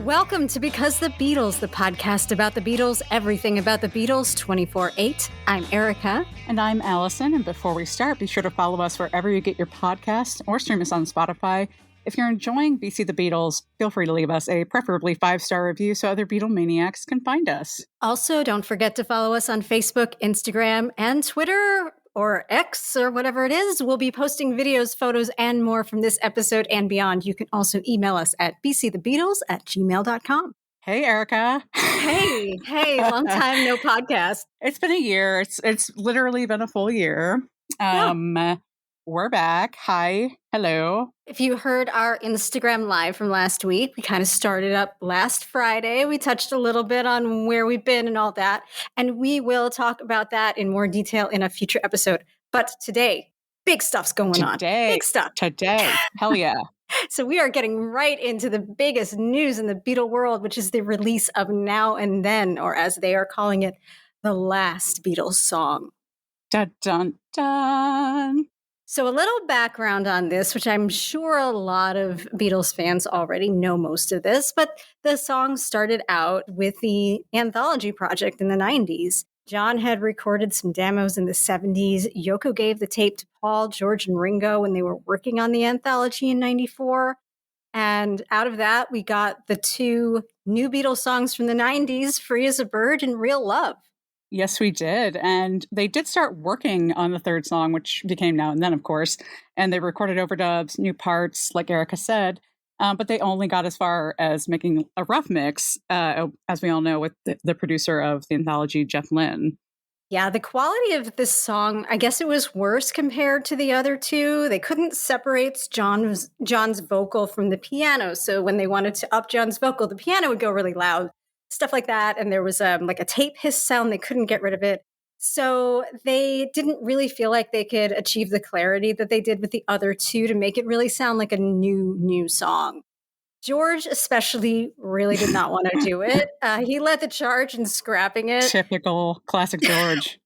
Welcome to Because the Beatles, the podcast about the Beatles, everything about the Beatles, 24/8. I'm Erica. And I'm Allison. And before we start, be sure to follow us wherever you get your podcasts or stream us on Spotify. If you're enjoying BC the Beatles, feel free to leave us a preferably 5-star review so other Beatle maniacs can find us. Also, don't forget to follow us on Facebook, Instagram, and Twitter, or X, or whatever it is. We'll be posting videos, photos, and more from this episode and beyond. You can also email us at bcthebeatles@gmail.com. Hey, Erica. Hey, long time, no podcast. It's been a year. It's literally been a full year. We're back. Hi. Hello. If you heard our Instagram live from last week, we kind of started up last Friday. We touched a little bit on where we've been and all that. And we will talk about that in more detail in a future episode. But today, big stuff's going on. Big stuff. Today. Hell yeah. So we are getting right into the biggest news in the Beatle world, which is the release of Now and Then, or as they are calling it, the last Beatles song. Dun, dun, dun. So a little background on this, which I'm sure a lot of Beatles fans already know most of this, but the song started out with the Anthology project in the 90s. John had recorded some demos in the 70s. Yoko gave the tape to Paul, George, and Ringo when they were working on the Anthology in 94. And out of that, we got the two new Beatles songs from the 90s, Free as a Bird and Real Love. Yes, we did. And they did start working on the third song, which became Now and Then, of course. And they recorded overdubs, new parts, like Erica said. But they only got as far as making a rough mix, as we all know, with the producer of the Anthology, Jeff Lynne. Yeah, the quality of this song, I guess it was worse compared to the other two. They couldn't separate John's vocal from the piano. So when they wanted to up John's vocal, the piano would go really loud. Stuff like that. And there was like a tape hiss sound. They couldn't get rid of it. So they didn't really feel like they could achieve the clarity that they did with the other two to make it really sound like a new song. George especially really did not want to do it. He led the charge in scrapping it. Typical classic George.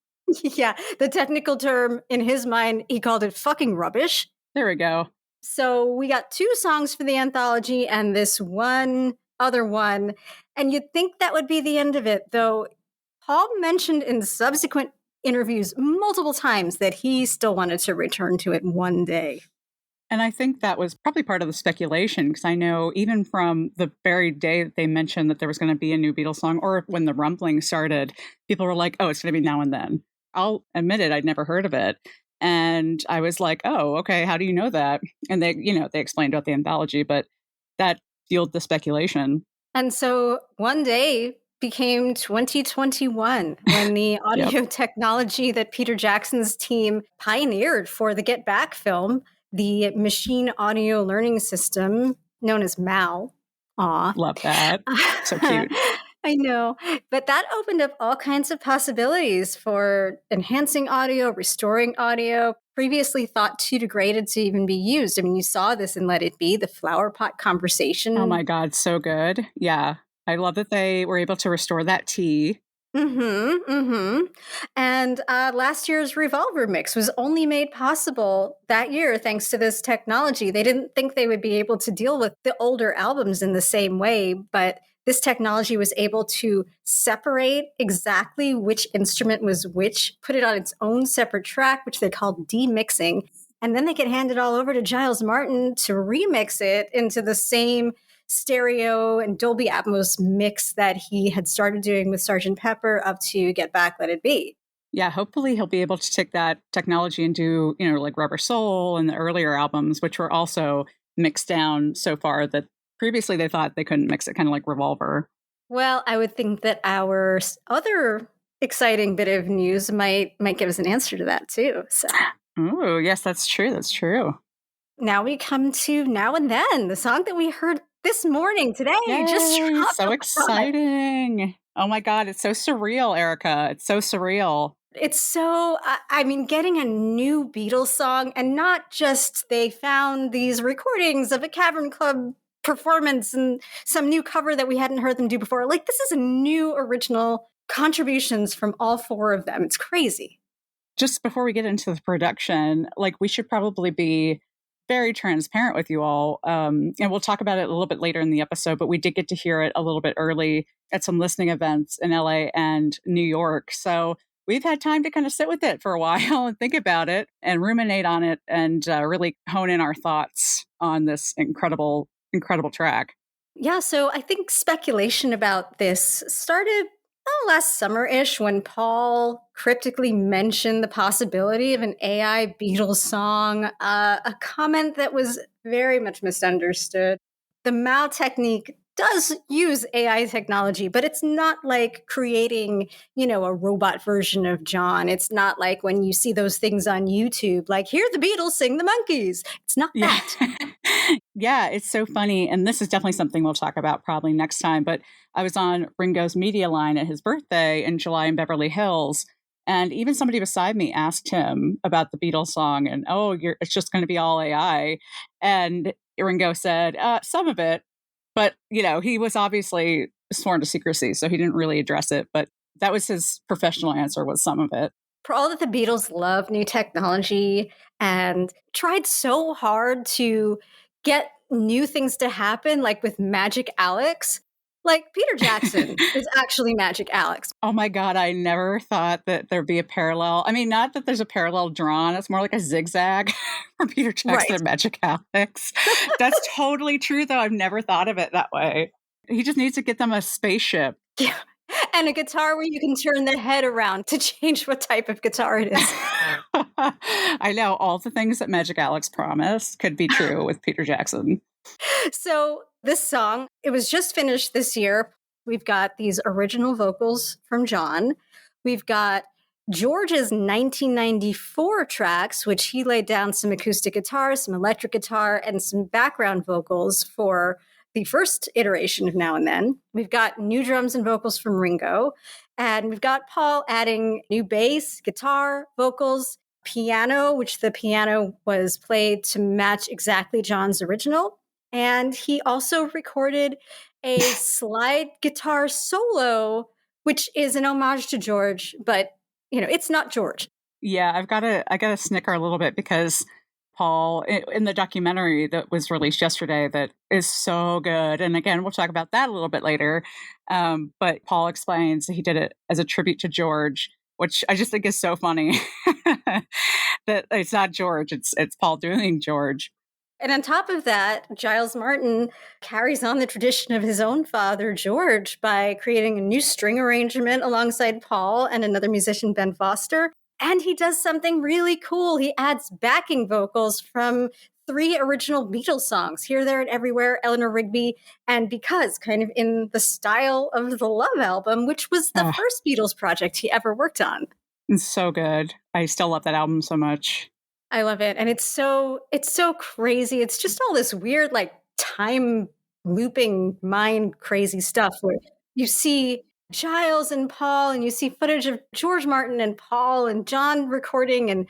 Yeah. The technical term in his mind, he called it fucking rubbish. There we go. So we got two songs for the Anthology and this one other one. And you'd think that would be the end of it, though Paul mentioned in subsequent interviews multiple times that he still wanted to return to it one day. And I think that was probably part of the speculation, because I know even from the very day that they mentioned that there was going to be a new Beatles song, or when the rumbling started, people were like, oh, it's going to be Now and Then. I'll admit it, I'd never heard of it. And I was like, oh, okay, how do you know that? And they explained about the Anthology, but that fueled the speculation. And so one day became 2021 when the audio technology that Peter Jackson's team pioneered for the Get Back film, the Machine Audio Learning System, known as MAL. Aw. Love that. So cute. I know. But that opened up all kinds of possibilities for enhancing audio, restoring audio, previously thought too degraded to even be used. I mean, you saw this in Let It Be, the flower pot conversation. Oh my God, so good. Yeah. I love that they were able to restore that tea. And last year's Revolver mix was only made possible that year thanks to this technology. They didn't think they would be able to deal with the older albums in the same way, but this technology was able to separate exactly which instrument was which, put it on its own separate track, which they called demixing, and then they could hand it all over to Giles Martin to remix it into the same stereo and Dolby Atmos mix that he had started doing with Sgt. Pepper up to Get Back, Let It Be. Yeah, hopefully he'll be able to take that technology and do, like Rubber Soul and the earlier albums, which were also mixed down so far that previously they thought they couldn't mix it, kind of like Revolver. Well, I would think that our other exciting bit of news might give us an answer to that too. So. Oh, yes, that's true. That's true. Now we come to Now and Then, the song that we heard this morning, today. Yay, just so exciting. Oh my God, it's so surreal, Erica. It's so surreal. It's so, I mean, getting a new Beatles song, and not just they found these recordings of a Cavern Club performance and some new cover that we hadn't heard them do before. Like, this is a new original contributions from all four of them. It's crazy. Just before we get into the production, like, we should probably be very transparent with you all. And we'll talk about it a little bit later in the episode, but we did get to hear it a little bit early at some listening events in LA and New York. So we've had time to kind of sit with it for a while and think about it and ruminate on it and really hone in our thoughts on this incredible, incredible track. Yeah, so I think speculation about this started last summer-ish when Paul cryptically mentioned the possibility of an AI Beatles song, a comment that was very much misunderstood. The Mao technique does use AI technology, but it's not like creating, a robot version of John. It's not like when you see those things on YouTube, like, hear the Beatles sing the Monkeys. It's not Yeah. that. Yeah, it's so funny. And this is definitely something we'll talk about probably next time. But I was on Ringo's media line at his birthday in July in Beverly Hills. And even somebody beside me asked him about the Beatles song and, it's just going to be all AI. And Ringo said, some of it. But, he was obviously sworn to secrecy, so he didn't really address it. But that was his professional answer, was some of it. For all that the Beatles love new technology and tried so hard to get new things to happen, like with Magic Alex, like Peter Jackson is actually Magic Alex. Oh my God, I never thought that there'd be a parallel. I mean, not that there's a parallel drawn, it's more like a zigzag from Peter Jackson Right. and Magic Alex. That's totally true, though. I've never thought of it that way. He just needs to get them a spaceship. Yeah. And a guitar where you can turn the head around to change what type of guitar it is. I know all the things that Magic Alex promised could be true with Peter Jackson. So this song, it was just finished this year. We've got these original vocals from John. We've got George's 1994 tracks, which he laid down some acoustic guitar, some electric guitar, and some background vocals for the first iteration of Now and Then. We've got new drums and vocals from Ringo. And we've got Paul adding new bass, guitar, vocals, piano, which the piano was played to match exactly John's original. And he also recorded a slide guitar solo, which is an homage to George, but it's not George. Yeah, I gotta snicker a little bit because Paul, in the documentary that was released yesterday, that is so good. And again, we'll talk about that a little bit later. But Paul explains he did it as a tribute to George, which I just think is so funny. That it's not George, it's Paul doing George. And on top of that, Giles Martin carries on the tradition of his own father, George, by creating a new string arrangement alongside Paul and another musician, Ben Foster. And he does something really cool. He adds backing vocals from 3 original Beatles songs, Here, There, and Everywhere, Eleanor Rigby, and Because, kind of in the style of the Love album, which was the first Beatles project he ever worked on. It's so good. I still love that album so much. I love it. And it's so crazy. It's just all this weird, like, time looping mind crazy stuff where you see Giles and Paul and you see footage of George Martin and Paul and John recording and,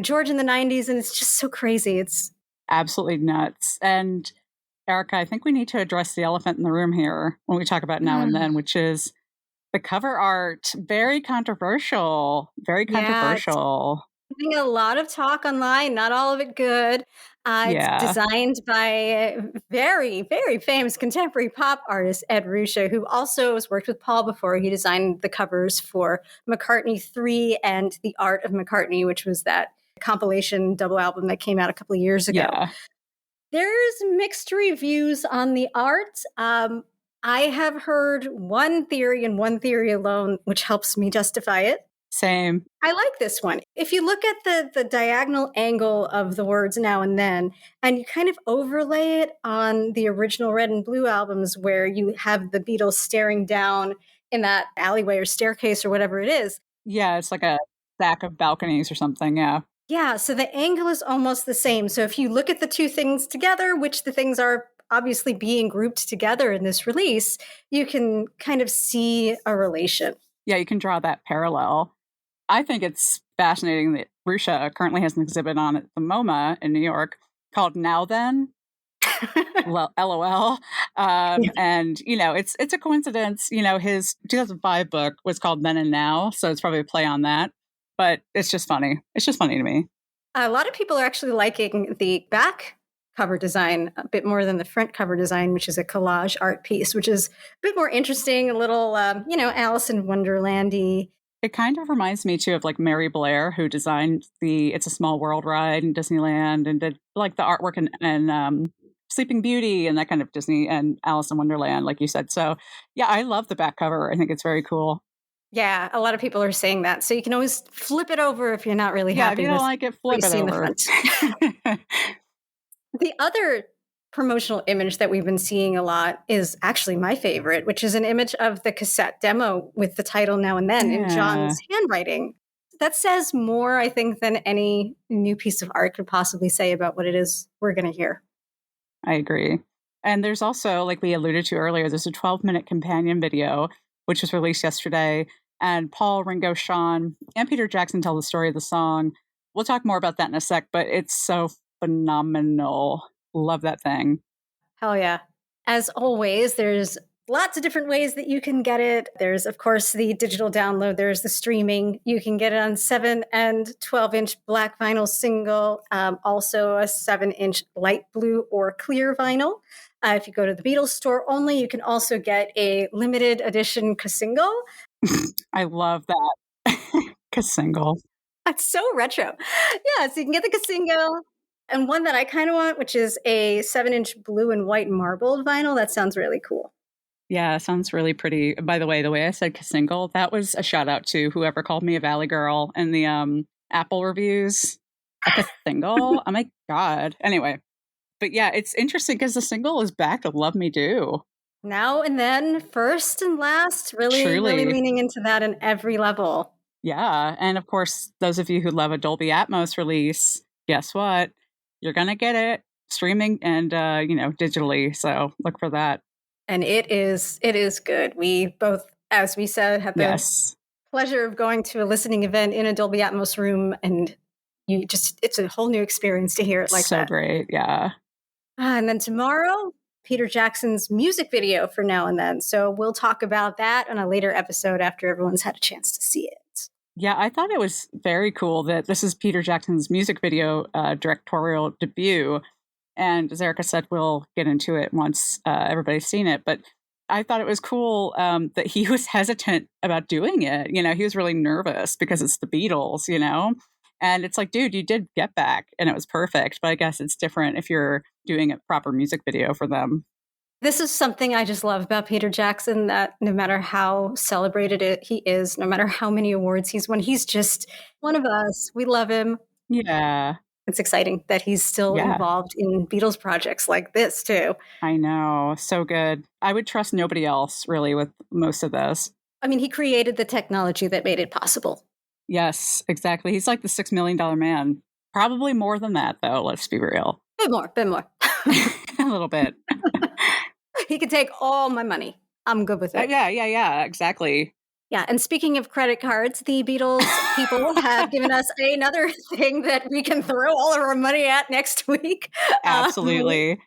George in the 90s. And it's just so crazy. It's absolutely nuts. And Erica, I think we need to address the elephant in the room here when we talk about Now and Then, which is the cover art. Very controversial. Very controversial. Getting a lot of talk online, not all of it good. It's designed by a very, very famous contemporary pop artist, Ed Ruscha, who also has worked with Paul before. He designed the covers for McCartney 3 and The Art of McCartney, which was that compilation double album that came out a couple of years ago. Yeah. There's mixed reviews on the art. I have heard one theory and one theory alone, which helps me justify it. Same. I like this one. If you look at the diagonal angle of the words Now and Then, and you kind of overlay it on the original Red and Blue albums where you have the Beatles staring down in that alleyway or staircase or whatever it is. Yeah, it's like a stack of balconies or something, yeah. Yeah, so the angle is almost the same. So if you look at the two things together, which the things are obviously being grouped together in this release, you can kind of see a relation. Yeah, you can draw that parallel. I think it's fascinating that Ruscha currently has an exhibit on at the MoMA in New York called Now Then. LOL. And, it's a coincidence. His 2005 book was called Then and Now, so it's probably a play on that. But it's just funny. It's just funny to me. A lot of people are actually liking the back cover design, a bit more than the front cover design, which is a collage art piece, which is a bit more interesting, a little, Alice in Wonderland-y. It kind of reminds me too of like Mary Blair, who designed the It's a Small World ride in Disneyland and did like the artwork and Sleeping Beauty and that kind of Disney and Alice in Wonderland, like you said. So yeah, I love the back cover. I think it's very cool. Yeah, a lot of people are saying that. So you can always flip it over if you're not really Yeah, if happy you don't with like it, what you flip it see in the over. front. The other promotional image that we've been seeing a lot is actually my favorite, which is an image of the cassette demo with the title Now and Then in Yeah, John's handwriting. That says more, I think, than any new piece of art could possibly say about what it is we're going to hear. I agree. And there's also, like we alluded to earlier, there's a 12-minute companion video, which was released yesterday. And Paul, Ringo, Sean, and Peter Jackson tell the story of the song. We'll talk more about that in a sec, but it's so phenomenal. Love that thing. Hell yeah. As always, there's lots of different ways that you can get it. There's, of course, the digital download, there's the streaming. You can get it on 7 and 12-inch black vinyl single, also a 7-inch light blue or clear vinyl. If you go to the Beatles store only, you can also get a limited edition single. I love that. Single. It's so retro. Yeah, so you can get the single. And one that I kind of want, which is a 7-inch blue and white marbled vinyl. That sounds really cool. Yeah, sounds really pretty. By the way I said single, that was a shout out to whoever called me a Valley Girl in the Apple reviews. A single? Oh my God. Anyway, but yeah, it's interesting because the single is back to Love Me Do. Now and Then, first and last, really, really Truly. leaning into that in every level. Yeah. And of course, those of you who love a Dolby Atmos release, guess what? You're going to get it streaming and, digitally. So look for that. And it is good. We both, as we said, had the Yes. pleasure of going to a listening event in a Dolby Atmos room, and it's a whole new experience to hear it like So that. great. Yeah. And then tomorrow, Peter Jackson's music video for Now and Then. So we'll talk about that on a later episode after everyone's had a chance to see it. Yeah, I thought it was very cool that this is Peter Jackson's music video directorial debut. And as Erica said, we'll get into it once everybody's seen it. But I thought it was cool that he was hesitant about doing it. He was really nervous because it's the Beatles, And it's like, dude, you did Get Back and it was perfect. But I guess it's different if you're doing a proper music video for them. This is something I just love about Peter Jackson, that no matter how celebrated he is, no matter how many awards he's won, he's just one of us. We love him. Yeah. It's exciting that he's still Yeah. involved in Beatles projects like this, too. I know. So good. I would trust nobody else really with most of this. I mean, he created the technology that made it possible. Yes, exactly. He's like the $6 million man. Probably more than that, though. Let's be real. Bit more. A little bit. He could take all my money. I'm good with it. Yeah, exactly. Yeah, and speaking of credit cards, the Beatles people have given us another thing that we can throw all of our money at next week. Absolutely.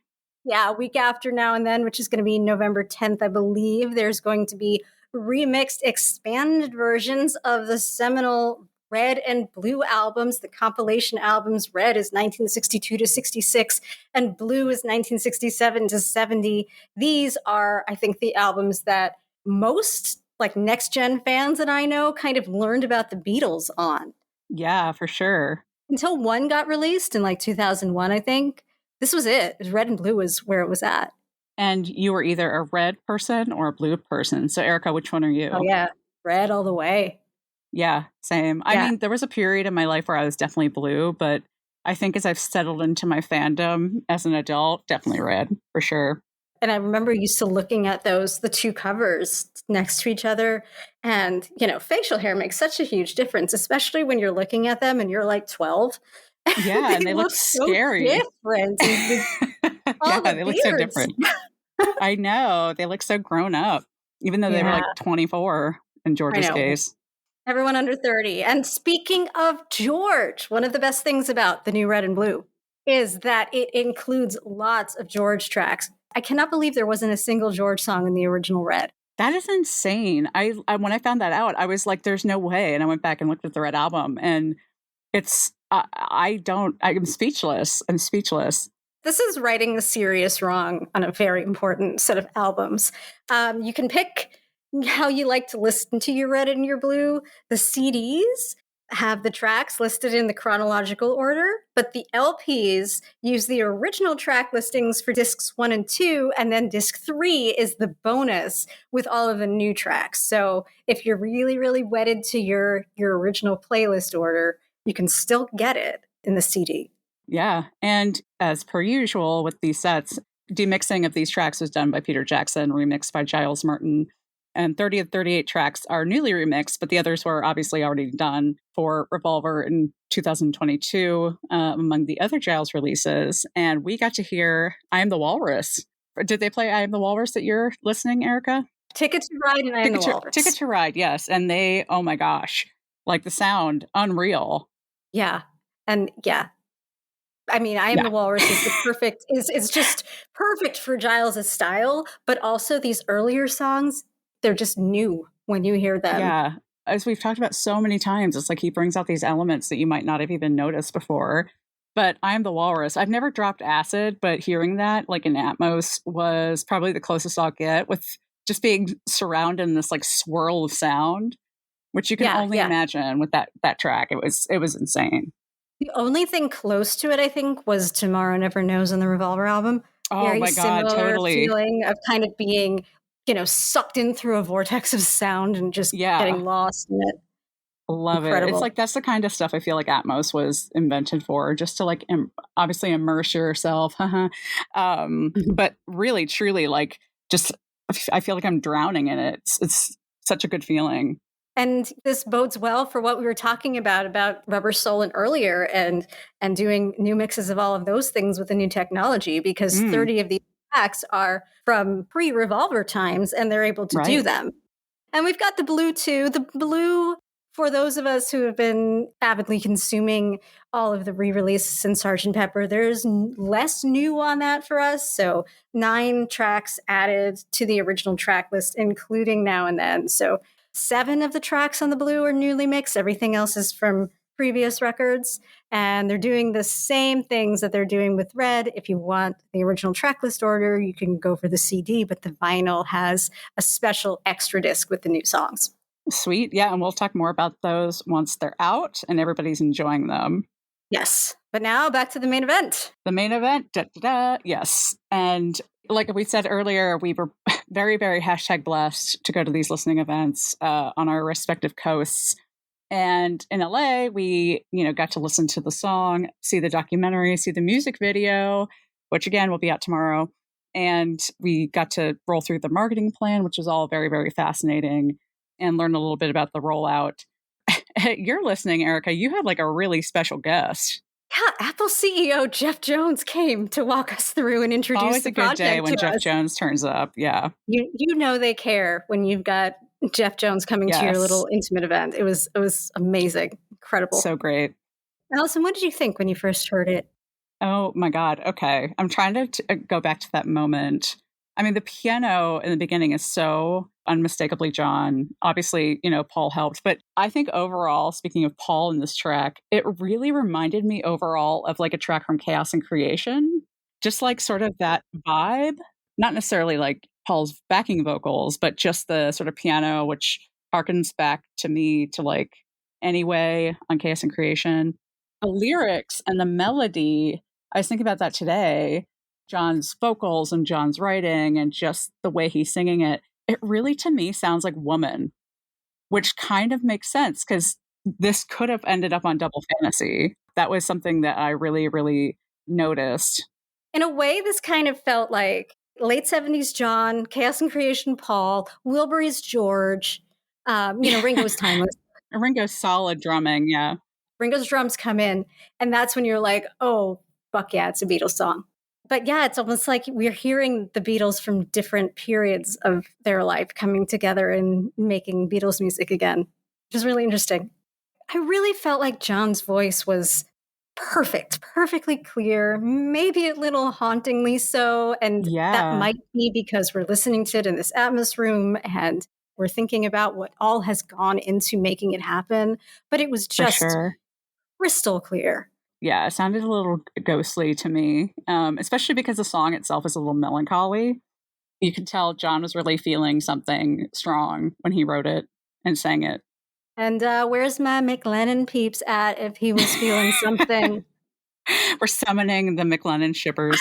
Yeah, week after Now and Then, which is going to be November 10th, I believe. There's going to be remixed, expanded versions of the seminal Red and Blue albums. The compilation albums, Red is 1962 to 66, and Blue is 1967 to 70. These are, I think, the albums that most like next gen fans that I know kind of learned about the Beatles on. Yeah, for sure. Until one got released in like 2001, I think. This was it. Red and Blue was where it was at. And you were either a red person or a blue person. So, Erica, which one are you? Oh, yeah. Red all the way. Yeah, same. Yeah. I mean, there was a period in my life where I was definitely blue, but I think as I've settled into my fandom as an adult, definitely red for sure. And I remember used to looking at the two covers next to each other. And, facial hair makes such a huge difference, especially when you're looking at them and you're like 12. Yeah, and they look scary. So different. Yeah, they look so different. I know. They look so grown up, even though they were like 24 in George's case. Everyone under 30. And speaking of George, one of the best things about the new Red and Blue is that it includes lots of George tracks. I cannot believe there wasn't a single George song in the original Red. That is insane. I when I found that out, I was like, there's no way. And I went back and looked at the Red album, and it's, I'm speechless. I'm speechless. This is righting the serious wrong on a very important set of albums. You can pick how you like to listen to your red and your blue. The CDs have the tracks listed in the chronological order, but the LPs use the original track listings for discs 1 and 2, and then disc 3 is the bonus with all of the new tracks. So if you're really, really wedded to your original playlist order, you can still get it in the CD. Yeah. And as per usual with these sets, demixing of these tracks was done by Peter Jackson, remixed by Giles Martin. And 30 of 38 tracks are newly remixed, but the others were obviously already done for Revolver in 2022 among the other Giles releases. And we got to hear I Am the Walrus. Did they play I Am the Walrus that you're listening, Erica? Ticket to Ride and I Am the Walrus. Ticket to Ride, yes. And they, oh my gosh, like the sound, unreal. Yeah. And yeah, I mean, I Am the Walrus is the perfect, is just perfect for Giles' style, but also these earlier songs, they're just new when you hear them. Yeah. As we've talked about so many times, it's like he brings out these elements that you might not have even noticed before. But I Am the Walrus, I've never dropped acid, but hearing that like in Atmos was probably the closest I'll get with just being surrounded in this like swirl of sound, which you can only imagine with that track. It was insane. The only thing close to it, I think, was Tomorrow Never Knows on the Revolver album. Oh Very my God, similar totally. feeling of kind of being, sucked in through a vortex of sound and just getting lost in it. Love it. It's like that's the kind of stuff I feel like Atmos was invented for, just to like obviously immerse yourself. But really, truly, like just I feel like I'm drowning in it. It's such a good feeling. And this bodes well for what we were talking about Rubber Soul and earlier, and doing new mixes of all of those things with the new technology, because 30 of these tracks are from pre-Revolver times, and they're able to do them. And we've got the blue too. The blue, for those of us who have been avidly consuming all of the re-releases in Sgt. Pepper, there's less new on that for us. So 9 tracks added to the original track list, including Now and Then. So 7 of the tracks on the blue are newly mixed. Everything else is from previous records. And they're doing the same things that they're doing with Red. If you want the original track list order, you can go for the CD, but the vinyl has a special extra disc with the new songs. Sweet. Yeah. And we'll talk more about those once they're out and everybody's enjoying them. Yes. But now back to the main event. The main event. Yes. And like we said earlier, we were very, very #blessed to go to these listening events on our respective coasts. And in LA, we, got to listen to the song, see the documentary, see the music video, which again will be out tomorrow. And we got to roll through the marketing plan, which was all very, very fascinating, and learn a little bit about the rollout. You're listening, Erica. You had like a really special guest. Yeah, Apple CEO Jeff Jones came to walk us through and introduce Always the a good day when Jeff Jones turns up. Yeah, you know they care when you've got Jeff Jones coming to your little intimate event. It was amazing, incredible, so great. Allison, what did you think when you first heard it? Oh my God. Okay, I'm trying to go back to that moment. I mean, the piano in the beginning is so unmistakably John. Obviously, Paul helped. But I think overall, speaking of Paul in this track, it really reminded me overall of like a track from Chaos and Creation. Just like sort of that vibe. Not necessarily like Paul's backing vocals, but just the sort of piano, which harkens back to me to like Anyway on Chaos and Creation. The lyrics and the melody, I was thinking about that today. John's vocals and John's writing and just the way he's singing it, it really to me sounds like Woman, which kind of makes sense because this could have ended up on Double Fantasy. That was something that I really, really noticed. In a way, this kind of felt like late 70s John, Chaos and Creation Paul, Wilbury's George, Ringo's timeless. Ringo's solid drumming, yeah. Ringo's drums come in, and that's when you're like, oh, fuck yeah, it's a Beatles song. But yeah, it's almost like we're hearing the Beatles from different periods of their life coming together and making Beatles music again, which is really interesting. I really felt like John's voice was perfectly clear, maybe a little hauntingly so. And that might be because we're listening to it in this Atmos room and we're thinking about what all has gone into making it happen. But it was just crystal clear. Yeah, it sounded a little ghostly to me, especially because the song itself is a little melancholy. You can tell John was really feeling something strong when he wrote it and sang it. And where's my McLennan peeps at if he was feeling something? We're summoning the McLennan shippers.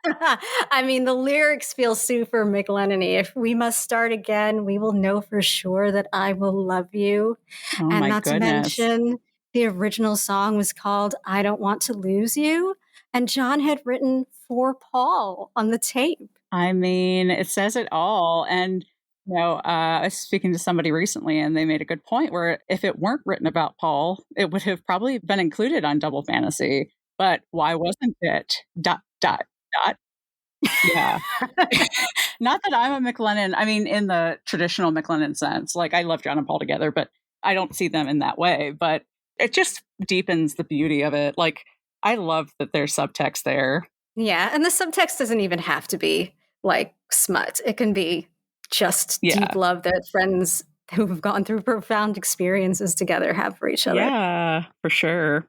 I mean, the lyrics feel super McLennan-y. If we must start again, we will know for sure that I will love you. Oh And my not to goodness. mention, the original song was called I Don't Want to Lose You. And John had written for Paul on the tape. I mean, it says it all. And, I was speaking to somebody recently and they made a good point where if it weren't written about Paul, it would have probably been included on Double Fantasy. But why wasn't it? Dot, dot, dot. Yeah. Not that I'm a McLennan. I mean, in the traditional McLennan sense, like I love John and Paul together, but I don't see them in that way. But it just deepens the beauty of it. Like I love that there's subtext there. Yeah, and the subtext doesn't even have to be like smut. It can be just deep Yeah. love that friends who've gone through profound experiences together have for each other. Yeah, for sure.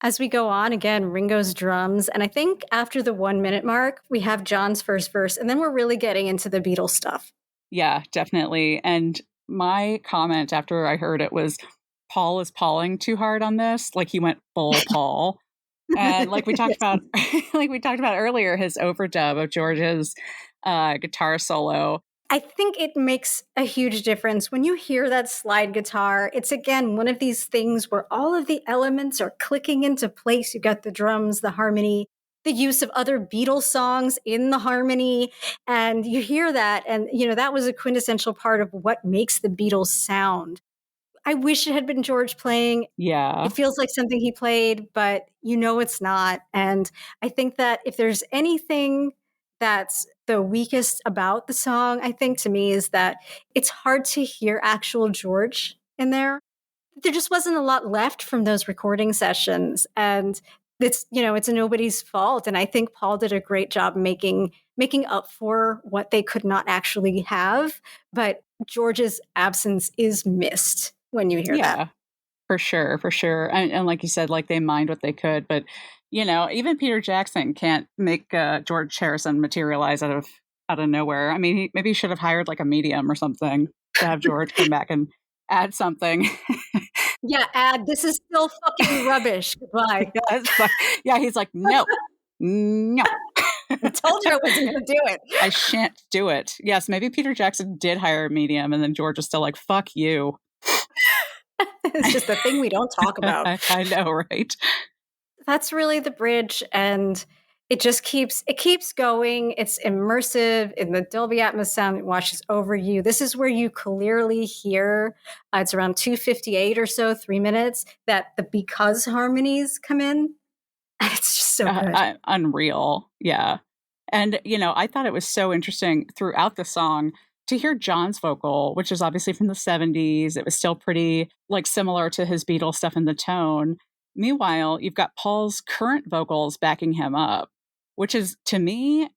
As we go on, again, Ringo's drums. And I think after the 1 minute mark, we have John's first verse, and then we're really getting into the Beatles stuff. Yeah, definitely. And my comment after I heard it was Paul is pawing too hard on this. Like he went full Paul. And like we talked Yes. about like we talked about earlier, his overdub of George's guitar solo. I think it makes a huge difference when you hear that slide guitar. It's again one of these things where all of the elements are clicking into place. You got the drums, the harmony, the use of other Beatles songs in the harmony. And you hear that. And, that was a quintessential part of what makes the Beatles sound. I wish it had been George playing. Yeah. It feels like something he played, but it's not. And I think that if there's anything that's the weakest about the song, I think to me is that it's hard to hear actual George in there. There just wasn't a lot left from those recording sessions. And it's nobody's fault. And I think Paul did a great job making up for what they could not actually have. But George's absence is missed when you hear that. Yeah. For sure, for sure. And like you said, like they mined what they could, but even Peter Jackson can't make George Harrison materialize out of nowhere. I mean, maybe he should have hired like a medium or something to have George come back and add something. Yeah, this is still fucking rubbish. Goodbye. Yeah, he's like, no, no. I told you I wasn't going to do it. I shan't do it. Yes, maybe Peter Jackson did hire a medium, and then George was still like, fuck you. It's just the thing we don't talk about. I know, right? That's really the bridge, and it keeps going. It's immersive in the Dolby Atmos sound that washes over you. This is where you clearly hear it's around 2:58 or so, 3 minutes, that the because harmonies come in. And it's just so good. Unreal. Yeah. And, I thought it was so interesting throughout the song to hear John's vocal, which is obviously from the 70s. It was still pretty like similar to his Beatles stuff in the tone. Meanwhile, you've got Paul's current vocals backing him up, which is to me,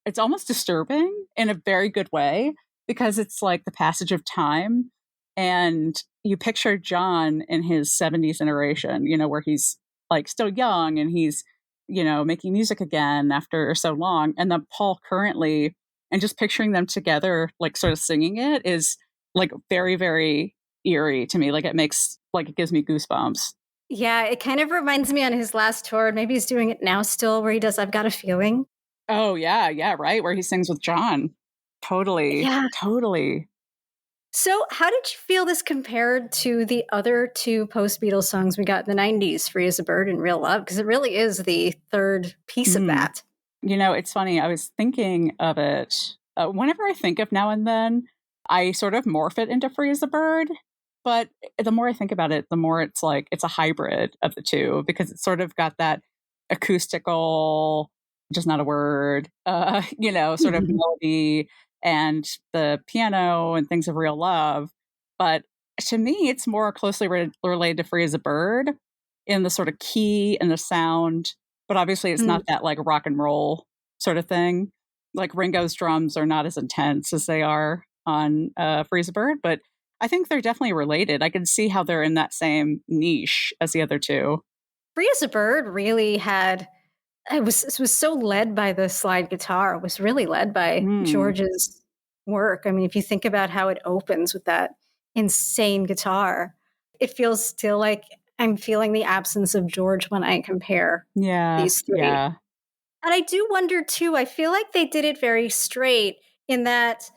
it's almost disturbing in a very good way because it's like the passage of time. And you picture John in his 70s iteration, where he's like still young and he's, making music again after so long. And then Paul currently, and just picturing them together, like sort of singing it is like very, very eerie to me. Like it gives me goosebumps. Yeah, it kind of reminds me on his last tour. Maybe he's doing it now still, where he does I've Got a Feeling. Oh, yeah. Yeah. Right. Where he sings with John. Totally. Yeah. Totally. So, how did you feel this compared to the other two post Beatles songs we got in the 90s, Free as a Bird and Real Love? Because it really is the third piece of that. It's funny. I was thinking of it. Whenever I think of Now and Then, I sort of morph it into Free as a Bird. But the more I think about it, the more it's like it's a hybrid of the two because it's sort of got that acoustical, just not a word, sort of melody and the piano and things of real love. But to me, it's more closely related to Free as a Bird in the sort of key and the sound. But obviously, it's not that like rock and roll sort of thing. Like Ringo's drums are not as intense as they are on Free as a Bird. But I think they're definitely related. I can see how they're in that same niche as the other two. Free as a Bird really had it was so led by the slide guitar. It was really led by Mm, George's work. I mean, if you think about how it opens with that insane guitar, it feels still like I'm feeling the absence of George when I compare yeah, these 3. yeah. And I do wonder too, I feel like they did it very straight in that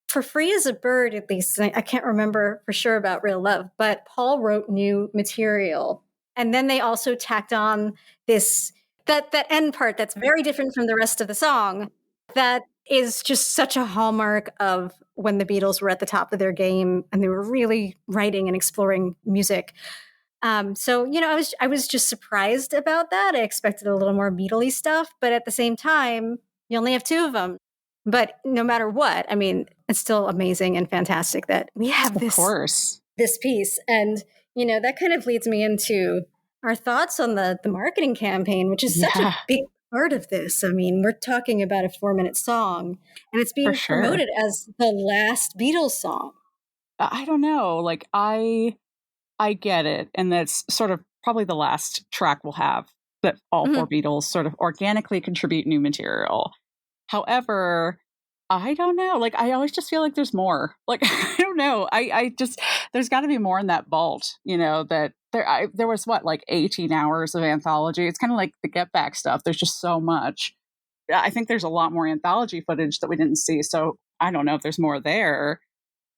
for Free as a Bird, at least, and I can't remember for sure about Real Love, but Paul wrote new material. And then they also tacked on this that end part that's very different from the rest of the song that is just such a hallmark of when the Beatles were at the top of their game and they were really writing and exploring music. So I was just surprised about that. I expected a little more Beatley stuff, but at the same time, you only have 2 of them. But no matter what, I mean, it's still amazing and fantastic that we have Of this course. this piece. And that kind of leads me into our thoughts on the marketing campaign, which is such a Yeah, big part of this. I mean, we're talking about a 4-minute song, and it's for being sure. promoted as the last Beatles song. I don't know. Like I get it, and that's sort of probably the last track we'll have that all 4 Mhm. Beatles sort of organically contribute new material. However, I don't know. Like I always just feel like there's more. Like I don't know. I just there's got to be more in that vault. That there was what like 18 hours of anthology. It's kind of like the Get Back stuff. There's just so much. I think there's a lot more anthology footage that we didn't see. So I don't know if there's more there,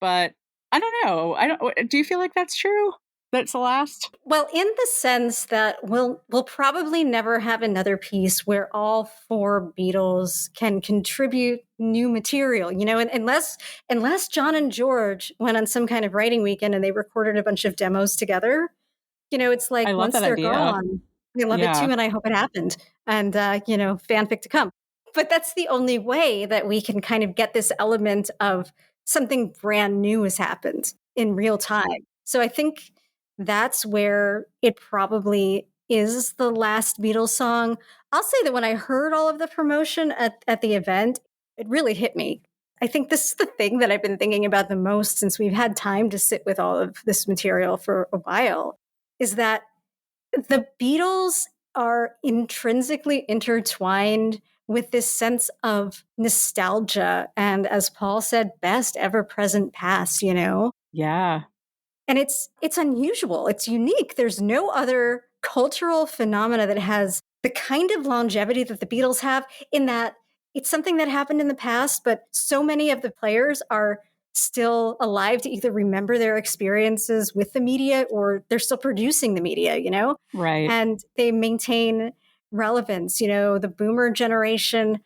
but I don't know. I don't. Do you feel like that's true? That's the last. Well, in the sense that we'll probably never have another piece where all 4 Beatles can contribute new material, and unless John and George went on some kind of writing weekend and they recorded a bunch of demos together. It's I like love once that they're idea. gone, I love it Yeah. too, and I hope it happened. And fanfic to come. But that's the only way that we can kind of get this element of something brand new has happened in real time. So I think that's where it probably is the last Beatles song. I'll say that when I heard all of the promotion at the event, it really hit me. I think this is the thing that I've been thinking about the most since we've had time to sit with all of this material for a while is that the Beatles are intrinsically intertwined with this sense of nostalgia and, as Paul said, best ever present past. Yeah. And it's unusual. It's unique. There's no other cultural phenomena that has the kind of longevity that the Beatles have in that it's something that happened in the past, but so many of the players are still alive to either remember their experiences with the media or they're still producing the media. Right. And they maintain relevance. The boomer generation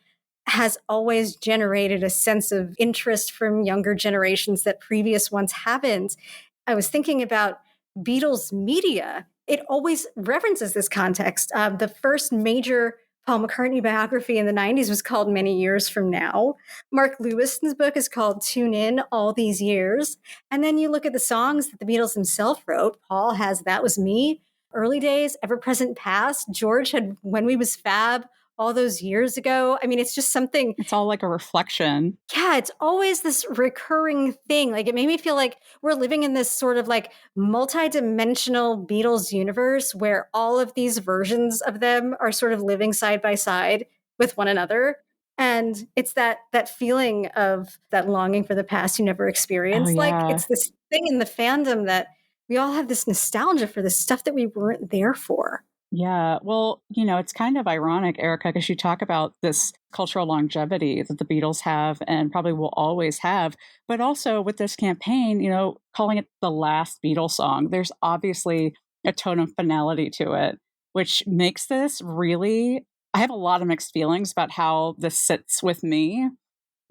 has always generated a sense of interest from younger generations that previous ones haven't. I was thinking about Beatles media. It always references this context. The first major Paul McCartney biography in the 90s was called Many Years From Now. Mark Lewiston's book is called Tune In All These Years. And then you look at the songs that the Beatles himself wrote. Paul has That Was Me, Early Days, Ever Present Past. George had When We Was Fab all those years ago. I mean, it's just something. It's all like a reflection. Yeah, it's always this recurring thing. Like it made me feel like we're living in this sort of like multi-dimensional Beatles universe where all of these versions of them are sort of living side by side with one another. And it's that feeling of that longing for the past you never Oh experienced. Like yeah. it's this thing in the fandom that we all have this nostalgia for this stuff that we weren't there for. Yeah. Well, it's kind of ironic, Erica, because you talk about this cultural longevity that the Beatles have and probably will always have. But also with this campaign, calling it the last Beatles song, there's obviously a tone of finality to it, which makes this really, I have a lot of mixed feelings about how this sits with me.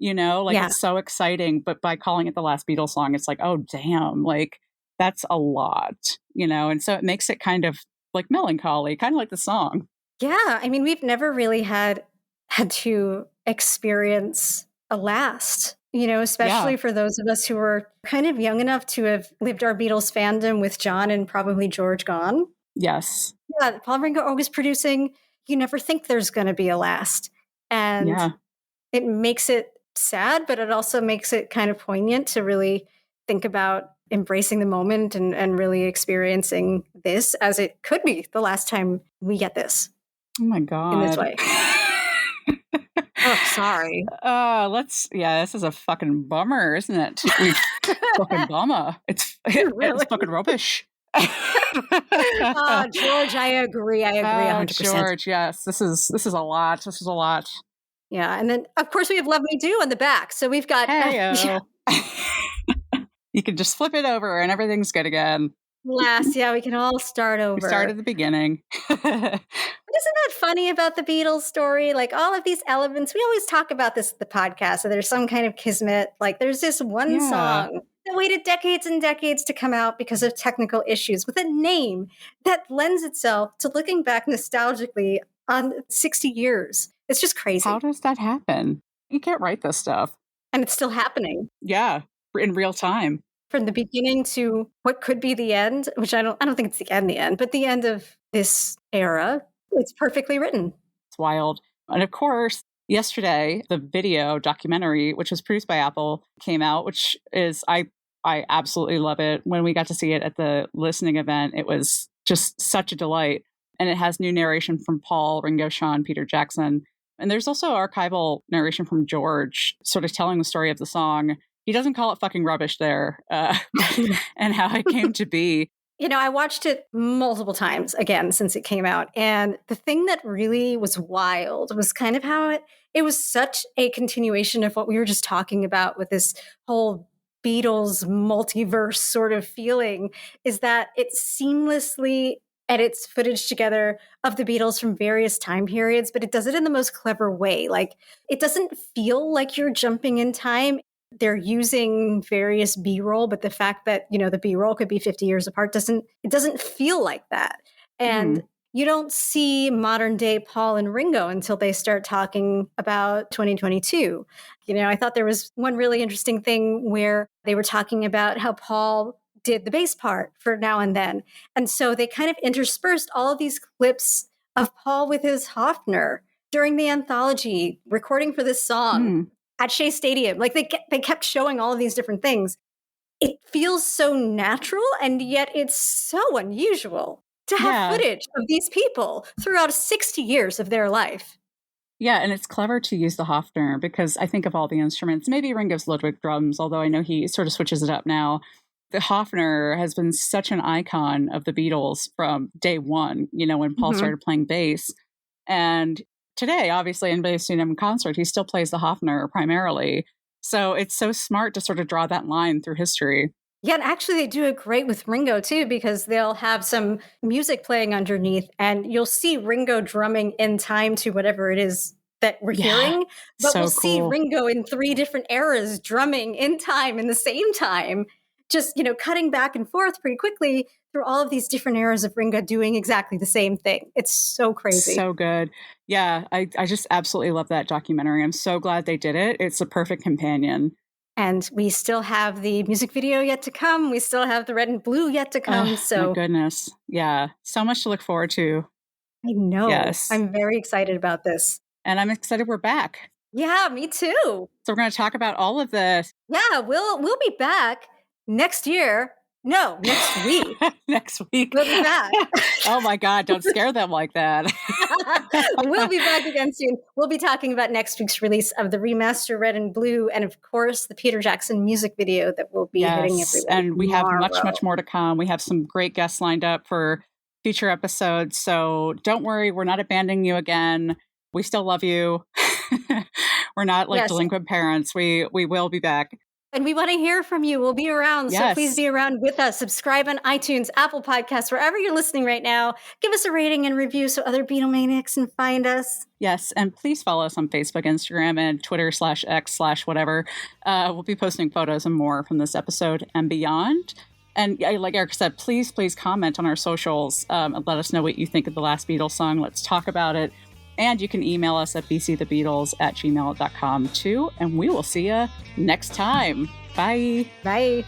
Like Yeah. it's so exciting, but by calling it the last Beatles song, it's like, oh, damn, like that's a lot. And so it makes it kind of like melancholy, kind of like the song. Yeah, I mean, we've never really had to experience a last, Yeah. especially for those of us who were kind of young enough to have lived our Beatles fandom with John and probably George gone. Yes. Yeah, Paul Ringo always producing. You never think there's going to be a last, and Yeah. it makes it sad, but it also makes it kind of poignant to really think about embracing the moment and really experiencing this as it could be the last time we get this Oh my God. in this way. Oh, sorry. This is a fucking bummer, isn't it? Fucking bummer. It's fucking rubbish. George, I agree 100%. George, yes. This is a lot. This is a lot. Yeah. And then, of course, we have Love Me Do on the back. So we've got... You can just flip it over and everything's good again. We can all start over. We start at the beginning. Isn't that funny about the Beatles story? Like all of these elements, we always talk about this at the podcast. So there's some kind of kismet. Like there's this one song that waited decades and decades to come out because of technical issues with a name that lends itself to looking back nostalgically on 60 years. It's just crazy. How does that happen? You can't write this stuff. And it's still happening. Yeah, in real time. From the beginning to what could be the end, which I don't think it's the end, but the end of this era, it's perfectly written. It's wild. And of course, yesterday, the video documentary, which was produced by Apple, came out, which is, I absolutely love it. When we got to see it at the listening event, it was just such a delight. And it has new narration from Paul, Ringo, Sean, Peter Jackson. And there's also archival narration from George, sort of telling the story of the song. He doesn't call it fucking rubbish there, and how it came to be. You know, I watched it multiple times again since it came out. And the thing that really was wild was kind of how it was such a continuation of what we were just talking about with this whole Beatles multiverse sort of feeling, is that it seamlessly edits footage together of the Beatles from various time periods, but it does it in the most clever way. Like, it doesn't feel like you're jumping in time. They're using various B-roll, but the fact that, you know, the B-roll could be 50 years apart doesn't feel like that. And you don't see modern day Paul and Ringo until they start talking about 2022. You know, I thought there was one really interesting thing where they were talking about how Paul did the bass part for Now and Then. And so they kind of interspersed all of these clips of Paul with his Hofner during the Anthology recording for this song. At Shea Stadium. Like they kept showing all of these different things. It feels so natural, and yet it's so unusual to have footage of these people throughout 60 years of their life. Yeah, and it's clever to use the Hofner because I think of all the instruments, maybe Ringo's Ludwig drums, although I know he sort of switches it up now. The Hofner has been such an icon of the Beatles from day one, you know, when Paul started playing bass. And today, obviously, anybody's seen him in concert, he still plays the Hofner primarily. So it's so smart to sort of draw that line through history. Yeah, and actually they do it great with Ringo too, because they'll have some music playing underneath and you'll see Ringo drumming in time to whatever it is that we're hearing. But we'll see Ringo in 3 different eras drumming in time in the same time, just, you know, cutting back and forth pretty quickly through all of these different eras of Ringo doing exactly the same thing. It's so crazy. So good. Yeah, I just absolutely love that documentary. I'm so glad they did it. It's a perfect companion. And we still have the music video yet to come. We still have the red and blue yet to come. My goodness. Yeah, so much to look forward to. I know. Yes. I'm very excited about this. And I'm excited we're back. Yeah, me too. So we're going to talk about all of this. Yeah, we'll be back next year. No, next week. Next week. We'll be back. Oh my God, don't scare them like that. We'll be back again soon. We'll be talking about next week's release of the remaster Red and Blue, and of course the Peter Jackson music video that will be hitting everyone. And we have much more to come. We have some great guests lined up for future episodes. So don't worry, we're not abandoning you again. We still love you. We're not like delinquent parents. We will be back. And we want to hear from you. We'll be around. So please be around with us. Subscribe on iTunes, Apple Podcasts, wherever you're listening right now. Give us a rating and review so other Beatlemaniacs can find us. Yes. And please follow us on Facebook, Instagram, and Twitter /X/whatever. We'll be posting photos and more from this episode and beyond. And like Eric said, please comment on our socials and let us know what you think of the last Beatles song. Let's talk about it. And you can email us at bcthebeatles@gmail.com too. And we will see you next time. Bye. Bye.